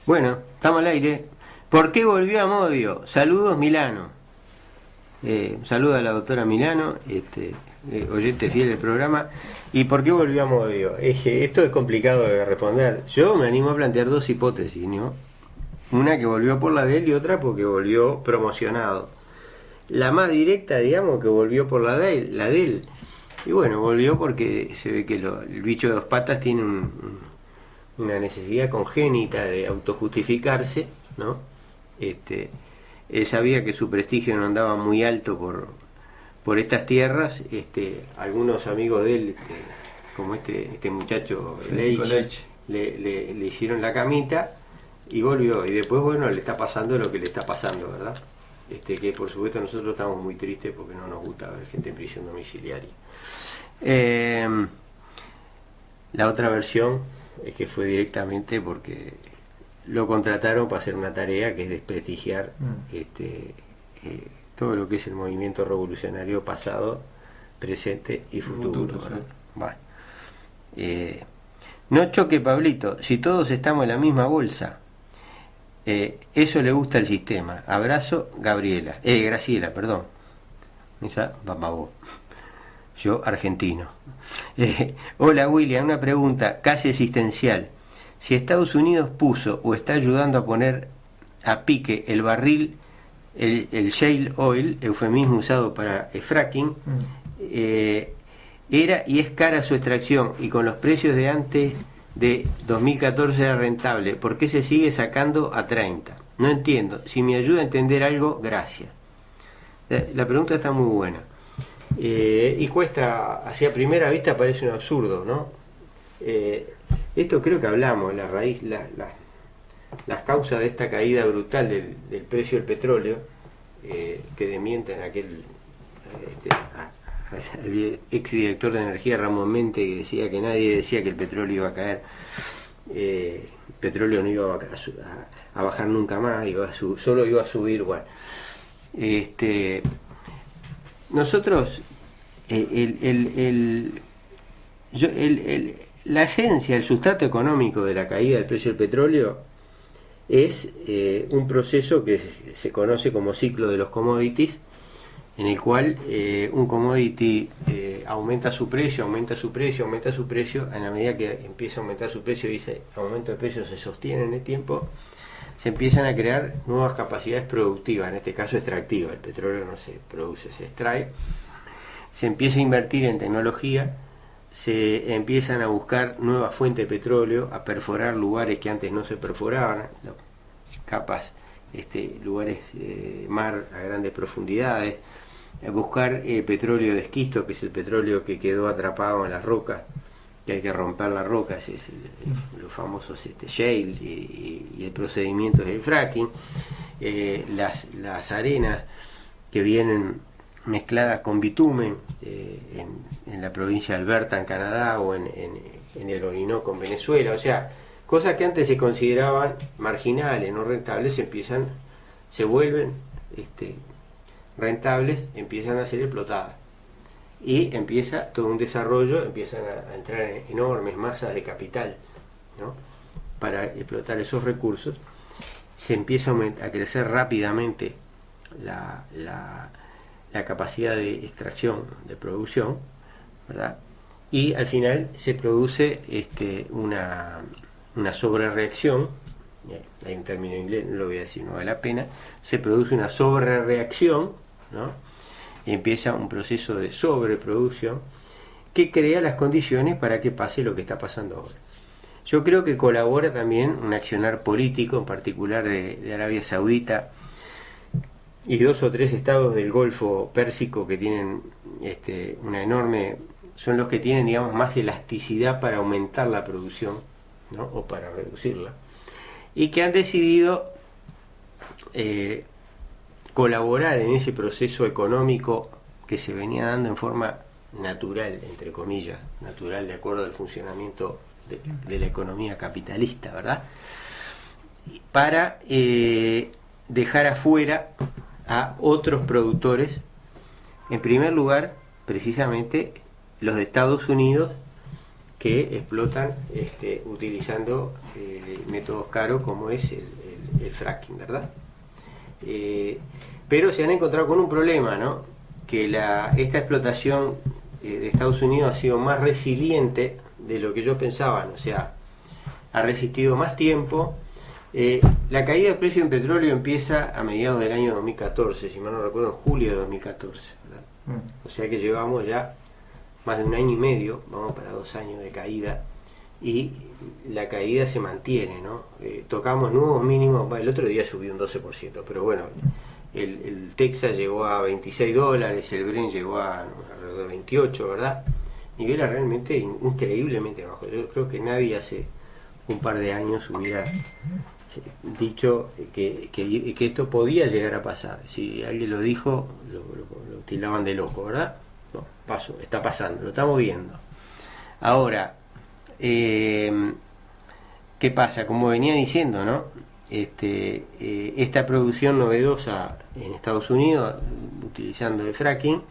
Bueno, estamos al aire. ¿Por qué volvió Amodio? Saludos, Milano. Saludo a la doctora Milano, oyente fiel del programa. ¿Y por qué volvió Amodio? Esto es complicado de responder. Yo me animo a plantear dos hipótesis, ¿no? Una que volvió por la de él y otra porque volvió promocionado. La más directa, digamos, que volvió por la de él. Y bueno, volvió porque se ve que el bicho de dos patas tiene una necesidad congénita de autojustificarse, ¿no? Él sabía que su prestigio no andaba muy alto por estas tierras. Algunos amigos de él, como este muchacho Leitch, le hicieron la camita y volvió. Y después, bueno, le está pasando lo que le está pasando, ¿verdad? Que por supuesto nosotros estamos muy tristes porque no nos gusta ver gente en prisión domiciliaria. La otra versión es que fue directamente porque lo contrataron para hacer una tarea que es desprestigiar todo lo que es el movimiento revolucionario pasado, presente y futuro. ¿Verdad? Bueno. No choque, Pablito, si todos estamos en la misma bolsa. Eso le gusta al sistema. Abrazo, Graciela, perdón. Esa vos. Yo, argentino. Hola, William, una pregunta casi existencial. Si Estados Unidos puso o está ayudando a poner a pique el barril, el shale oil, eufemismo usado para fracking, era y es cara su extracción, y con los precios de antes de 2014 era rentable, ¿por qué se sigue sacando a 30? No entiendo. Si me ayuda a entender algo, gracias. La pregunta está muy buena. Y cuesta, hacia primera vista parece un absurdo, ¿no? Esto creo que hablamos, la raíz, las causas de esta caída brutal del precio del petróleo, que desmienten aquel el exdirector de energía Ramón Mente, que decía que nadie decía que el petróleo iba a caer, el petróleo no iba a bajar nunca más, solo iba a subir. Bueno, nosotros la esencia, el sustrato económico de la caída del precio del petróleo es un proceso que se conoce como ciclo de los commodities, en el cual un commodity aumenta su precio, en la medida que empieza a aumentar su precio y ese aumento de precio se sostiene en el tiempo, se empiezan a crear nuevas capacidades productivas, en este caso extractivas. El petróleo no se produce, se extrae. Se empieza a invertir en tecnología, se empiezan a buscar nuevas fuentes de petróleo, a perforar lugares que antes no se perforaban, capas, lugares mar a grandes profundidades, a buscar petróleo de esquisto, que es el petróleo que quedó atrapado en las rocas, que hay que romper las rocas, es los famosos shale, y el procedimiento es el fracking. Las arenas que vienen mezcladas con bitumen en la provincia de Alberta, en Canadá, o en el Orinoco, en Venezuela. O sea, cosas que antes se consideraban marginales, no rentables, se vuelven rentables, empiezan a ser explotadas. Y empieza todo un desarrollo, empiezan a entrar en enormes masas de capital, ¿no? Para explotar esos recursos. Se empieza a crecer rápidamente la capacidad de extracción, de producción, ¿verdad? Y al final se produce una sobrereacción. Hay un término en inglés, no lo voy a decir, no vale la pena. Se produce una sobrereacción, ¿no? Y empieza un proceso de sobreproducción que crea las condiciones para que pase lo que está pasando ahora. Yo creo que colabora también un accionar político, en particular de Arabia Saudita y 2 o 3 estados del Golfo Pérsico, que tienen una enorme, son los que tienen, digamos, más elasticidad para aumentar la producción, ¿no? O para reducirla, y que han decidido colaborar en ese proceso económico que se venía dando en forma natural, entre comillas, natural de acuerdo al funcionamiento de la economía capitalista, ¿verdad? Para dejar afuera a otros productores, en primer lugar, precisamente los de Estados Unidos, que explotan utilizando métodos caros como es el fracking, ¿verdad? Pero se han encontrado con un problema, ¿no? Que esta explotación de Estados Unidos ha sido más resiliente de lo que yo pensaba, o sea, ha resistido más tiempo. La caída del precio en petróleo empieza a mediados del año 2014, si mal no recuerdo, en julio de 2014, ¿verdad? O sea que llevamos ya más de un año y medio, vamos para 2 años de caída, y la caída se mantiene, ¿no? Tocamos nuevos mínimos, bueno, el otro día subió un 12%, pero bueno, el Texas llegó a $26, el Brent llegó a alrededor de 28, ¿verdad? Niveles realmente increíblemente bajos. Yo creo que nadie hace un par de años hubiera dicho que esto podía llegar a pasar. Si alguien lo dijo, lo tildaban de loco, ¿verdad? No, está pasando, lo estamos viendo. Ahora, ¿qué pasa? Como venía diciendo, ¿no? Esta producción novedosa en Estados Unidos, utilizando el fracking,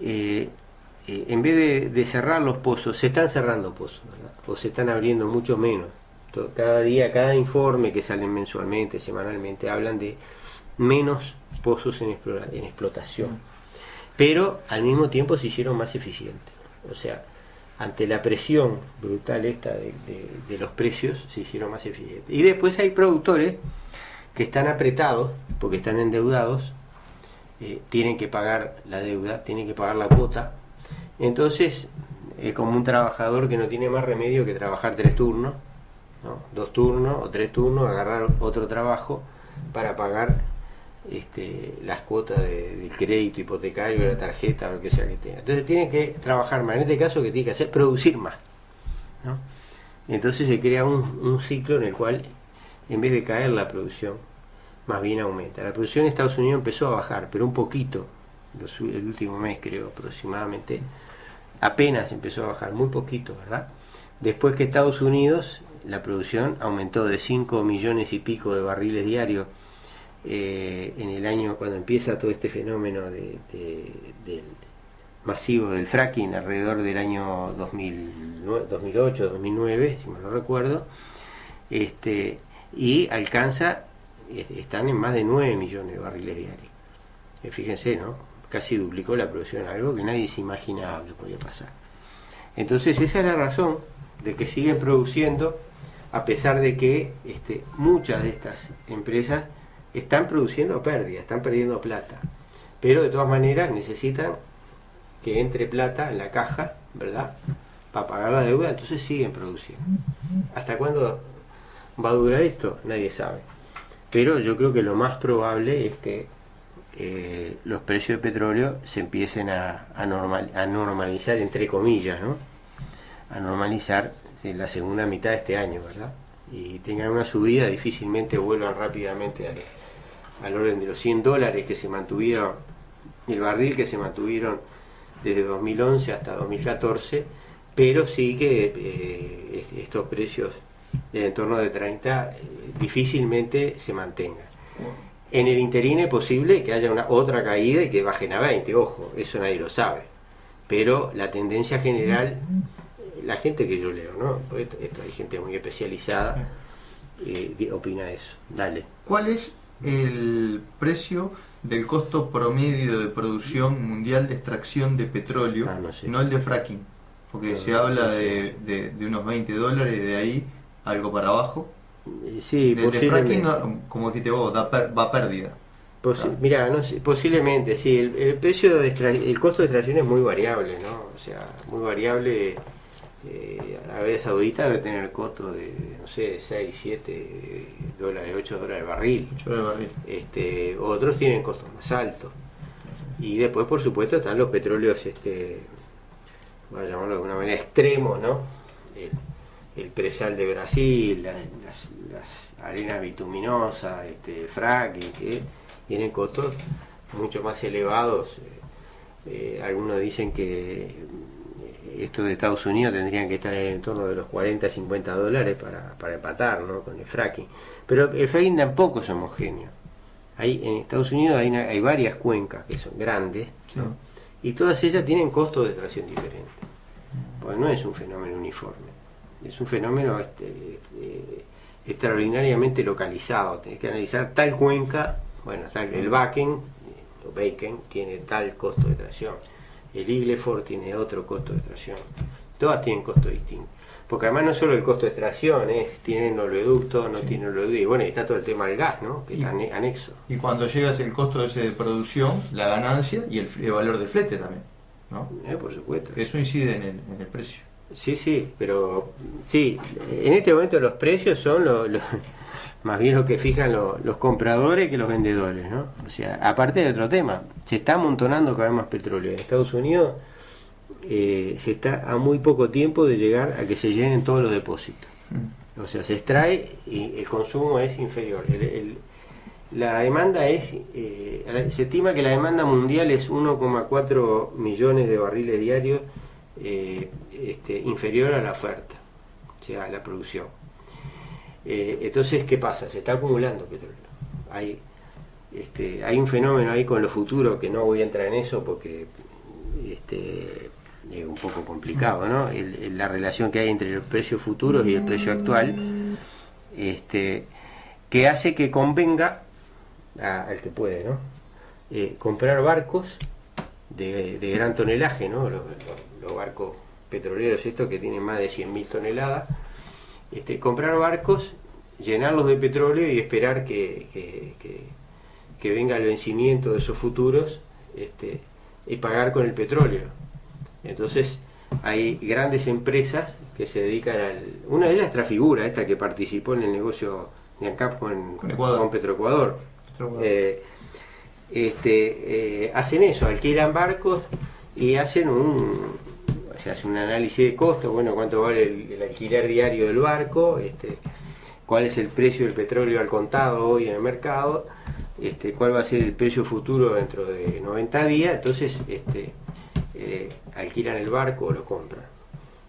en vez de cerrar los pozos, se están cerrando pozos, ¿verdad? O se están abriendo mucho menos. Cada día, cada informe que salen mensualmente, semanalmente, hablan de menos pozos en explotación. Pero al mismo tiempo se hicieron más eficientes. O sea, ante la presión brutal esta de los precios, se hicieron más eficientes. Y después hay productores que están apretados, porque están endeudados, tienen que pagar la deuda, tienen que pagar la cuota. Entonces, es como un trabajador que no tiene más remedio que trabajar 3 turnos, ¿no? 2 turnos o 3 turnos, agarrar otro trabajo para pagar las cuotas del crédito hipotecario, de la tarjeta o lo que sea que tenga. Entonces tiene que trabajar más. En este caso, que tiene que hacer, producir más, ¿no? Entonces se crea un ciclo en el cual, en vez de caer la producción, más bien aumenta. La producción en Estados Unidos empezó a bajar, pero un poquito, el último mes creo aproximadamente, apenas empezó a bajar, muy poquito, ¿verdad? Después que Estados Unidos, la producción aumentó de 5 millones y pico de barriles diarios en el año, cuando empieza todo este fenómeno del masivo del fracking, alrededor del año 2008, 2009, si mal no recuerdo, y alcanza, están en más de 9 millones de barriles diarios. Fíjense, ¿no? Casi duplicó la producción, algo que nadie se imaginaba que podía pasar. Entonces esa es la razón de que siguen produciendo, a pesar de que muchas de estas empresas están produciendo pérdidas, están perdiendo plata, pero de todas maneras necesitan que entre plata en la caja, ¿verdad?, para pagar la deuda. Entonces siguen produciendo. ¿Hasta cuándo va a durar esto? Nadie sabe, pero yo creo que lo más probable es que los precios de petróleo se empiecen a normalizar, entre comillas, ¿no? A normalizar en la segunda mitad de este año, ¿verdad? Y tengan una subida, difícilmente vuelvan rápidamente al orden de los $100 que se mantuvieron, el barril que se mantuvieron desde 2011 hasta 2014, pero sí que estos precios del entorno de 30 difícilmente se mantengan. En el interín es posible que haya otra caída y que bajen a 20, ojo, eso nadie lo sabe, pero la tendencia general, la gente que yo leo, ¿no? Esto hay gente muy especializada, opina eso. Dale. ¿Cuál es el precio del costo promedio de producción mundial de extracción de petróleo? No sé. No el de fracking, porque se habla de unos $20, de ahí algo para abajo. Sí, de fracking, como dijiste vos, va a pérdida. Mira, no sé, posiblemente, sí. El precio el costo de extracción es muy variable, ¿no? O sea, muy variable. Arabia Saudita debe tener costo de, no sé, 6, 7 dólares, 8 dólares el barril. 8 dólares el barril. Otros tienen costos más altos. Y después, por supuesto, están los petróleos, vamos a llamarlo de alguna manera, extremos, ¿no? El presal de Brasil, las arenas bituminosas, el fracking, que tienen costos mucho más elevados. Algunos dicen que estos de Estados Unidos tendrían que estar en el entorno de los 40, 50 dólares para empatar, ¿no?, con el fracking. Pero el fracking tampoco es homogéneo. En Estados Unidos hay varias cuencas que son grandes, ¿no? Y todas ellas tienen costos de extracción diferentes. pues no es un fenómeno uniforme, es un fenómeno extraordinariamente localizado. Tenés que analizar tal cuenca, bueno, el Bakken tiene tal costo de tracción, el Iglefort tiene otro costo de tracción, todas tienen costos distintos. Porque además no solo el costo de extracción, tienen oleoducto, no tienen oleoducto, y bueno, está todo el tema del gas, ¿no? Que está anexo. Y cuando llegas el costo ese de producción, la ganancia y el valor del flete también, ¿no? Por supuesto. Eso incide en el precio. Sí, pero sí, en este momento los precios son más bien lo que fijan los compradores que los vendedores, ¿no? O sea, aparte de otro tema, se está amontonando cada vez más petróleo. En Estados Unidos se está a muy poco tiempo de llegar a que se llenen todos los depósitos. O sea, se extrae y el consumo es inferior. La demanda se estima que la demanda mundial es 1,4 millones de barriles diarios, inferior a la oferta, o sea, a la producción. Entonces, ¿qué pasa? Se está acumulando petróleo. Hay un fenómeno ahí con lo futuro que no voy a entrar en eso porque es un poco complicado, ¿no? La relación que hay entre los precios futuros y el precio actual, que hace que convenga al que puede, ¿no? Comprar barcos de gran tonelaje, ¿no? Los barcos petroleros estos que tienen más de 100.000 toneladas, comprar barcos, llenarlos de petróleo y esperar que venga el vencimiento de esos futuros, y pagar con el petróleo. Entonces hay grandes empresas que se dedican una de ellas, Trafigura, esta que participó en el negocio de ANCAP con Petroecuador. Hacen eso, alquilan barcos y hacen se hace un análisis de costos, bueno, cuánto vale el alquiler diario del barco, cuál es el precio del petróleo al contado hoy en el mercado, cuál va a ser el precio futuro dentro de 90 días, entonces alquilan el barco o lo compran.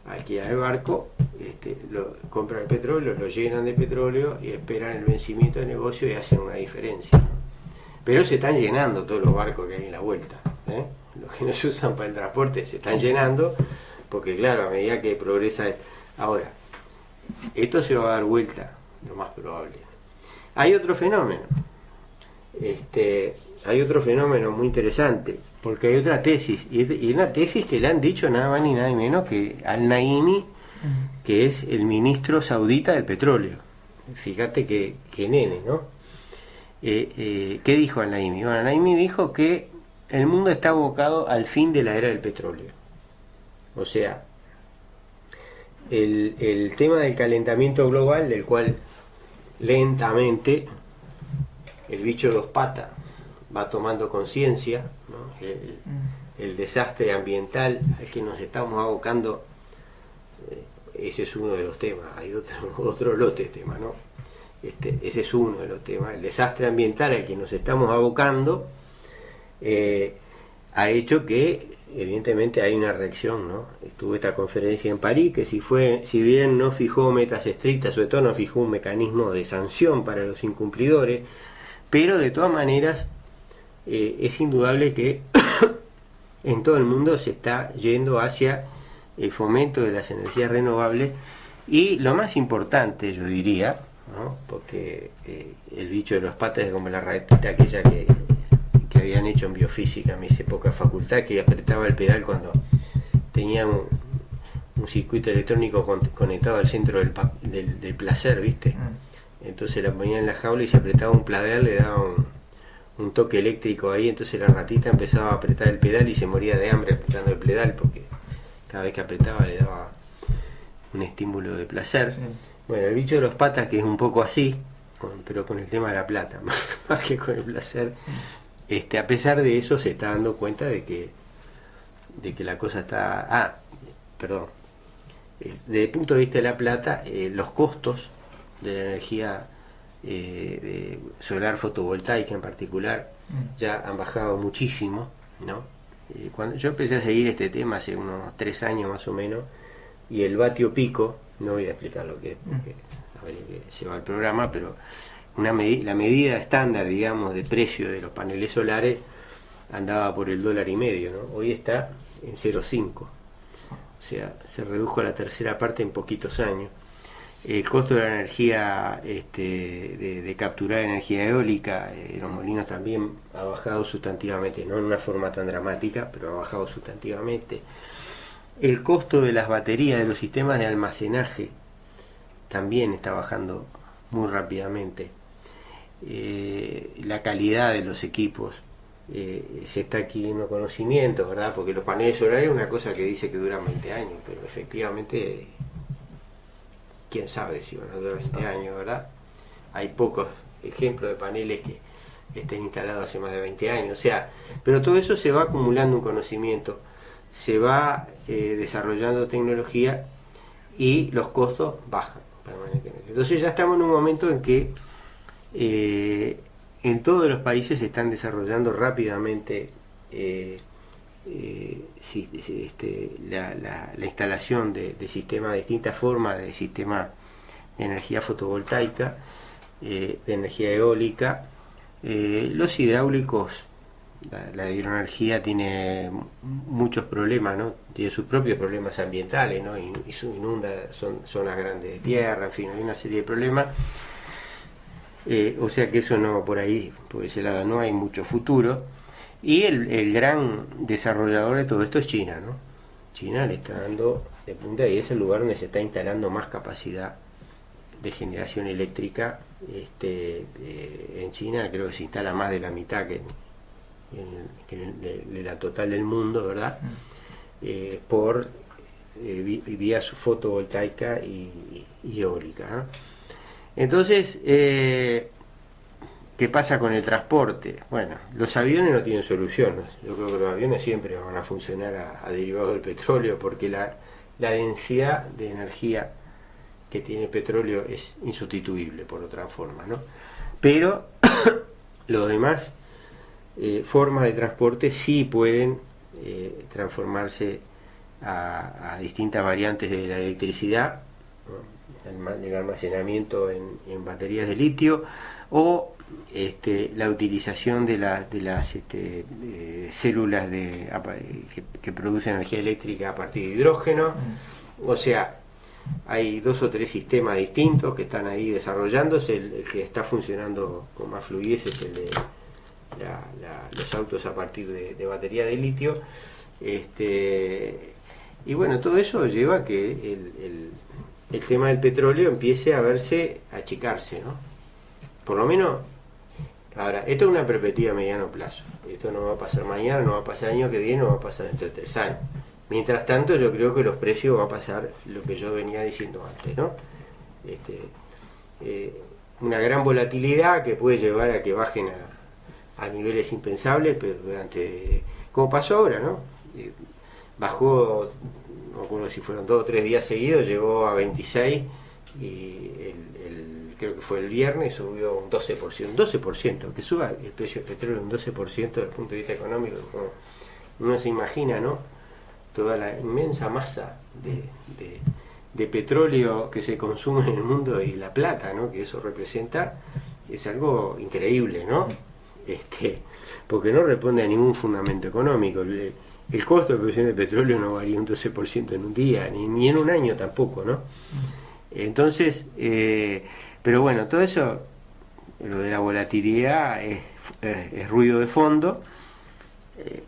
Alquilan el barco, compran el petróleo, lo llenan de petróleo y esperan el vencimiento del negocio y hacen una diferencia. Pero se están llenando todos los barcos que hay en la vuelta, los que no se usan para el transporte se están llenando, porque claro, a medida que progresa. Ahora, esto se va a dar vuelta, lo más probable. Hay otro fenómeno, muy interesante, porque hay otra tesis, y una tesis que le han dicho nada más ni nada menos que al-Naimi, que es el ministro saudita del petróleo. Fíjate que nene, ¿no? ¿Qué dijo al-Naimi? Bueno, al-Naimi dijo que el mundo está abocado al fin de la era del petróleo. O sea, el tema del calentamiento global, del cual lentamente el bicho de dos patas va tomando conciencia, ¿no? El desastre ambiental al que nos estamos abocando, ese es uno de los temas. Hay otro lote de temas, ¿no? Ese es uno de los temas. El desastre ambiental al que nos estamos abocando ha hecho que evidentemente hay una reacción, ¿no? Estuvo esta conferencia en París que si bien no fijó metas estrictas, sobre todo no fijó un mecanismo de sanción para los incumplidores, pero de todas maneras es indudable que en todo el mundo se está yendo hacia el fomento de las energías renovables y lo más importante, yo diría, ¿no? Porque el bicho de los patas es como la ratita aquella que habían hecho en biofísica en mis épocas de facultad, que apretaba el pedal cuando tenía un circuito electrónico conectado al centro del placer, ¿viste? Entonces la ponía en la jaula y se apretaba un pedal, le daba un toque eléctrico ahí, entonces la ratita empezaba a apretar el pedal y se moría de hambre apretando el pedal porque cada vez que apretaba le daba un estímulo de placer. Bueno, el bicho de los patas, que es un poco así, pero con el tema de la plata, más que con el placer, a pesar de eso se está dando cuenta de que la cosa está... desde el punto de vista de la plata, los costos de la energía de solar fotovoltaica en particular ya han bajado muchísimo, ¿no? Cuando yo empecé a seguir este tema hace unos 3 años más o menos, y el vatio pico, no voy a explicar lo que es porque a ver que se va el programa, pero la medida estándar, digamos, de precio de los paneles solares andaba por el $1.50, ¿no? Hoy está en 0,5. O sea, se redujo a la tercera parte en poquitos años. El costo de la energía, de capturar energía eólica, los molinos también ha bajado sustantivamente, no en una forma tan dramática, pero ha bajado sustantivamente. El costo de las baterías, de los sistemas de almacenaje, también está bajando muy rápidamente. La calidad de los equipos, se está adquiriendo conocimiento, ¿verdad? Porque los paneles solares es una cosa que dice que duran 20 años, pero efectivamente, quién sabe si van a durar 20 años, ¿verdad? Hay pocos ejemplos de paneles que estén instalados hace más de 20 años, o sea, pero todo eso se va acumulando un conocimiento, se va desarrollando tecnología y los costos bajan permanentemente. Entonces ya estamos en un momento en que en todos los países se están desarrollando rápidamente la instalación de sistemas, de distintas formas de sistema de energía fotovoltaica, de energía eólica, los hidráulicos. La hidroenergía tiene muchos problemas, ¿no? Tiene sus propios problemas ambientales, ¿no? Y inunda zonas grandes de tierra, en fin, hay una serie de problemas. O sea que eso no, por ahí, por ese lado no hay mucho futuro. Y el gran desarrollador de todo esto es China, ¿no? China le está dando de punta y es el lugar donde se está instalando más capacidad de generación eléctrica. En China creo que se instala más de la mitad que de la total del mundo, ¿verdad? Por vía fotovoltaica y eólica, ¿no? Entonces, ¿qué pasa con el transporte? Bueno, los aviones no tienen solución, ¿no? Yo creo que los aviones siempre van a funcionar a derivados del petróleo, porque la densidad de energía que tiene el petróleo es insustituible por otra forma, ¿no? Pero los demás formas de transporte sí pueden transformarse a distintas variantes de la electricidad, ¿no? El almacenamiento en baterías de litio o la utilización de las células que producen energía eléctrica a partir de hidrógeno. O sea, hay 2 o 3 sistemas distintos que están ahí desarrollándose. El que está funcionando con más fluidez es el de los autos a partir de batería de litio. Y bueno, todo eso lleva a que el tema del petróleo empiece a achicarse, ¿no? Por lo menos, ahora, esto es una perspectiva a mediano plazo. Esto no va a pasar mañana, no va a pasar el año que viene, no va a pasar dentro de 3 años. Mientras tanto, yo creo que los precios va a pasar lo que yo venía diciendo antes, ¿no? Una gran volatilidad que puede llevar a que bajen a niveles impensables, pero como pasó ahora, ¿no? Bajó, no me acuerdo si fueron 2 o 3 días seguidos, llegó a 26 y creo que fue el viernes, subió un 12%, que suba el precio del petróleo un 12% desde el punto de vista económico, como uno se imagina, ¿no? Toda la inmensa masa de petróleo que se consume en el mundo y la plata, ¿no? Que eso representa, es algo increíble, ¿no? Porque no responde a ningún fundamento económico. El costo de producción de petróleo no varía un 12% en un día, ni en un año tampoco, ¿no? Entonces, pero bueno, todo eso, lo de la volatilidad es ruido de fondo.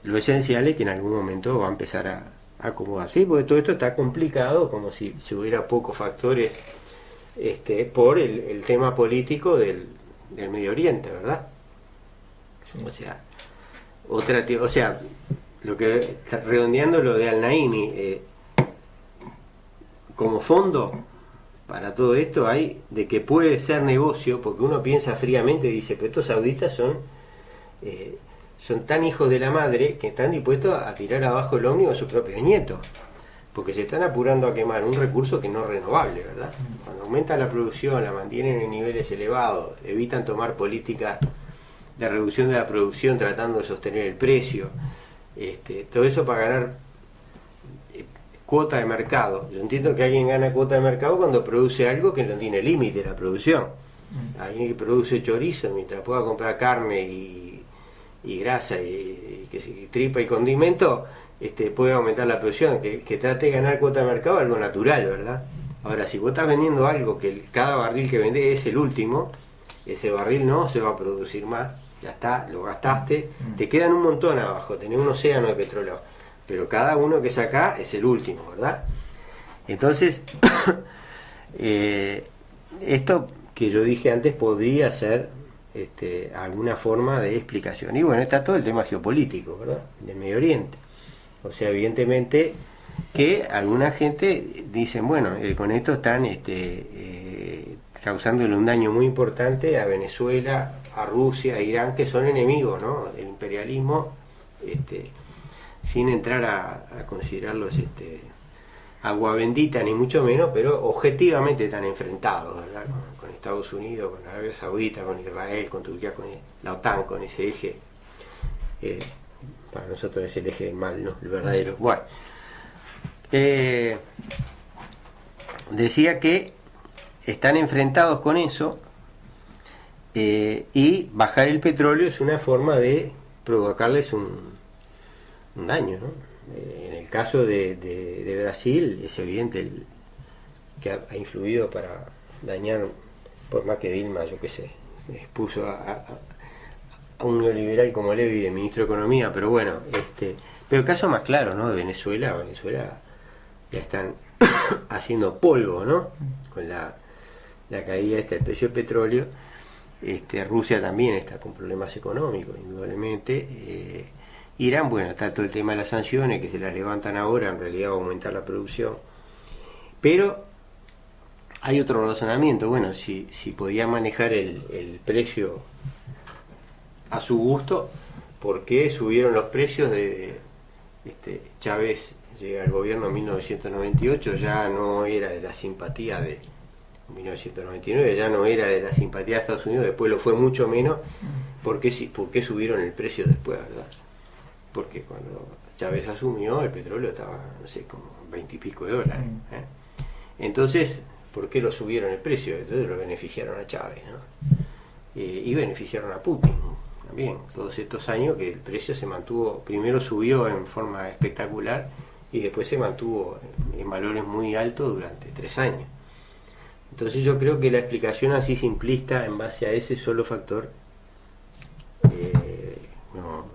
Lo esencial es que en algún momento va a empezar a acomodarse, ¿sí? Porque todo esto está complicado, como si hubiera pocos factores por el tema político del Medio Oriente, ¿verdad? Sí. O sea, lo que está redondeando lo de Al-Naimi, como fondo para todo esto hay de que puede ser negocio, porque uno piensa fríamente y dice, pero estos sauditas son tan hijos de la madre que están dispuestos a tirar abajo el ómnibus a sus propios nietos, porque se están apurando a quemar un recurso que no es renovable, ¿verdad? Cuando aumenta la producción, la mantienen en niveles elevados, evitan tomar políticas de reducción de la producción tratando de sostener el precio, todo eso para ganar cuota de mercado. Yo entiendo que alguien gana cuota de mercado cuando produce algo que no tiene límite la producción. Alguien que produce chorizo mientras pueda comprar carne y grasa y tripa y condimento, puede aumentar la producción, que trate de ganar cuota de mercado, algo natural, ¿verdad? Ahora, si vos estás vendiendo algo que cada barril que vendés es el último, ese barril no se va a producir más, ya está, lo gastaste, te quedan un montón abajo, tenés un océano de petróleo, pero cada uno que sacás es el último, ¿verdad? Entonces, esto que yo dije antes podría ser alguna forma de explicación. Y bueno, está todo el tema geopolítico, ¿verdad? Del Medio Oriente. O sea, evidentemente que alguna gente dicen, bueno, con esto están causándole un daño muy importante a Venezuela, a Rusia, a Irán, que son enemigos, ¿no?, del imperialismo, sin entrar a considerarlos agua bendita ni mucho menos, pero objetivamente están enfrentados, ¿verdad?, con Estados Unidos, con Arabia Saudita, con Israel, con Turquía, con la OTAN, con ese eje. Para nosotros es el eje del mal, ¿no?, el verdadero. Bueno, decía que están enfrentados con eso, y bajar el petróleo es una forma de provocarles un daño, ¿no? En el caso de Brasil es evidente que ha influido para dañar, por más que Dilma, yo qué sé, expuso a un neoliberal como Levy de ministro de Economía, pero bueno, pero el caso más claro, ¿no?, de Venezuela ya están haciendo polvo, ¿no?, con la caída del precio del petróleo. Rusia también está con problemas económicos, indudablemente. Irán, bueno, está todo el tema de las sanciones que se las levantan ahora, en realidad va a aumentar la producción. Pero hay otro razonamiento, bueno, si podía manejar el precio a su gusto, ¿por qué subieron los precios de Chávez? Llega al gobierno en 1998, ya no era de la simpatía de 1999, ya no era de la simpatía de Estados Unidos, después lo fue mucho menos. ¿Por qué subieron el precio después, verdad? Porque cuando Chávez asumió, el petróleo estaba, no sé, como 20 y pico de dólares. Entonces, ¿por qué lo subieron el precio? Entonces lo beneficiaron a Chávez, ¿no? Y beneficiaron a Putin también, todos estos años que el precio se mantuvo, primero subió en forma espectacular y después se mantuvo en valores muy altos durante 3 años. Entonces yo creo que la explicación así simplista en base a ese solo factor,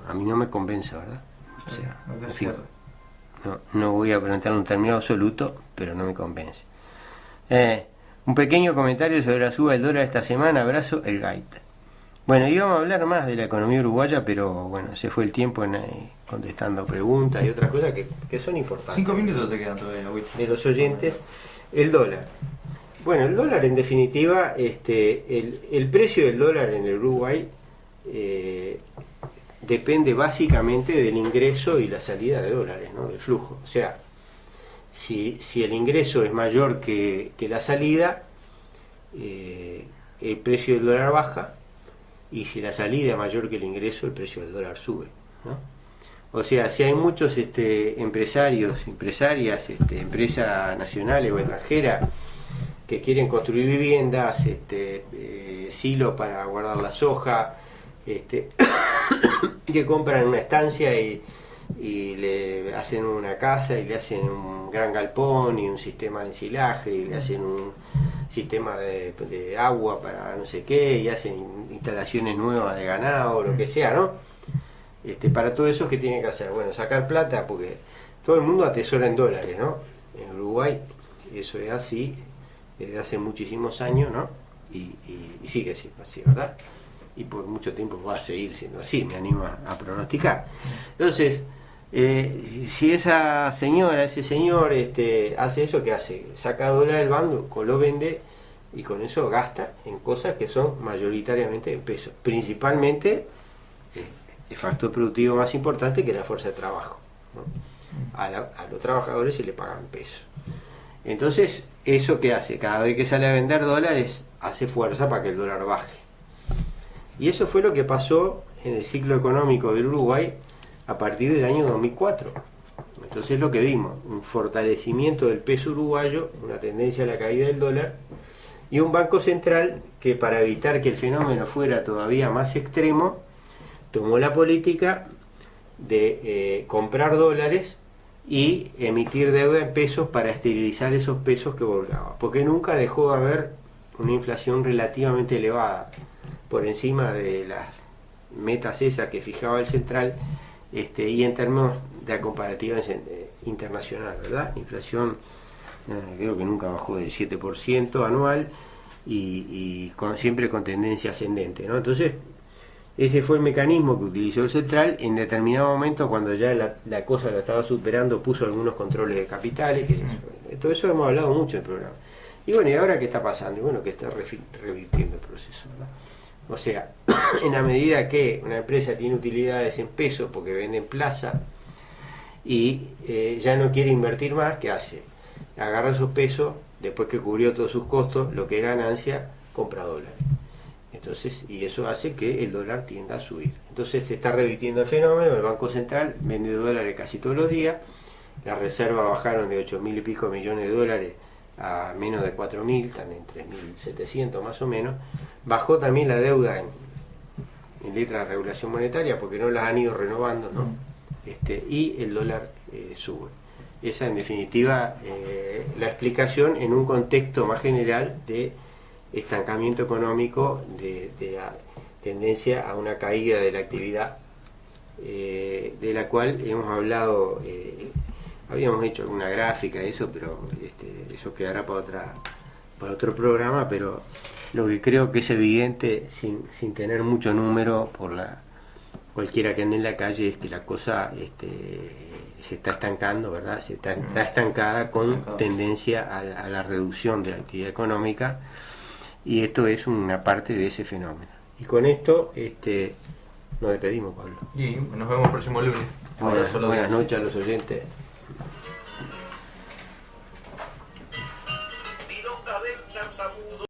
a mí no me convence, ¿verdad? O sea, en fin, no voy a plantear un término absoluto, pero no me convence. Un pequeño comentario sobre la suba del dólar esta semana. Abrazo, el Gaita. Bueno, íbamos a hablar más de la economía uruguaya, pero bueno, se fue el tiempo contestando preguntas y otras cosas que son importantes. 5 minutos te quedan todavía, de los oyentes. El dólar. Bueno, el dólar en definitiva, el precio del dólar en el Uruguay depende básicamente del ingreso y la salida de dólares, ¿no?, del flujo. O sea, si el ingreso es mayor que la salida, el precio del dólar baja, y si la salida es mayor que el ingreso, el precio del dólar sube, ¿no? O sea, si hay muchos empresarios, empresarias, empresas nacionales o extranjeras que quieren construir viviendas, silos para guardar la soja, que compran una estancia y le hacen una casa y le hacen un gran galpón y un sistema de ensilaje y le hacen un sistema de agua para no sé qué y hacen instalaciones nuevas de ganado o lo que sea, ¿no? Para todo eso, ¿qué tiene que hacer? Bueno, sacar plata, porque todo el mundo atesora en dólares, ¿no? En Uruguay eso es así desde hace muchísimos años, ¿no? Y sigue siendo así, ¿verdad? Y por mucho tiempo va a seguir siendo así, me animo a pronosticar. Entonces, si esa señora, ese señor hace eso, ¿qué hace? Saca dólar del banco, lo vende y con eso gasta en cosas que son mayoritariamente en pesos, principalmente el factor productivo más importante, que es la fuerza de trabajo, ¿no? A los trabajadores se le pagan pesos. Entonces, ¿eso qué hace? Cada vez que sale a vender dólares, hace fuerza para que el dólar baje. Y eso fue lo que pasó en el ciclo económico del Uruguay a partir del año 2004. Entonces lo que vimos, un fortalecimiento del peso uruguayo, una tendencia a la caída del dólar, y un banco central que, para evitar que el fenómeno fuera todavía más extremo, tomó la política de comprar dólares y emitir deuda en pesos para esterilizar esos pesos que volcaba, porque nunca dejó de haber una inflación relativamente elevada, por encima de las metas esas que fijaba el central, y en términos de la comparativa internacional, ¿verdad? Inflación creo que nunca bajó del 7% anual y siempre con tendencia ascendente, ¿no? Entonces, ese fue el mecanismo que utilizó el central. En determinado momento, cuando ya la cosa lo estaba superando, puso algunos controles de capitales, todo eso hemos hablado mucho en el programa. Y bueno, ¿y ahora qué está pasando? Y bueno, que está revirtiendo el proceso, ¿verdad? O sea, en la medida que una empresa tiene utilidades en pesos porque vende en plaza y ya no quiere invertir más, ¿qué hace? Agarra esos pesos, después que cubrió todos sus costos, lo que es ganancia, compra dólares. Entonces, y eso hace que el dólar tienda a subir. Entonces se está revirtiendo el fenómeno, el Banco Central vende dólares casi todos los días, las reservas bajaron de 8.000 y pico millones de dólares a menos de 4.000, están en 3.700 más o menos. Bajó también la deuda en letras de regulación monetaria porque no las han ido renovando, ¿no? Y el dólar sube. Esa en definitiva la explicación en un contexto más general de estancamiento económico, de la tendencia a una caída de la actividad, de la cual hemos hablado, habíamos hecho alguna gráfica de eso, pero eso quedará para otro programa, pero lo que creo que es evidente, sin tener mucho número, cualquiera que ande en la calle, es que la cosa se está estancando, ¿verdad? Está estancada con tendencia a la reducción de la actividad económica, y esto es una parte de ese fenómeno. Y con esto nos despedimos, Pablo. Y nos vemos el próximo lunes. Buenas noches a los oyentes.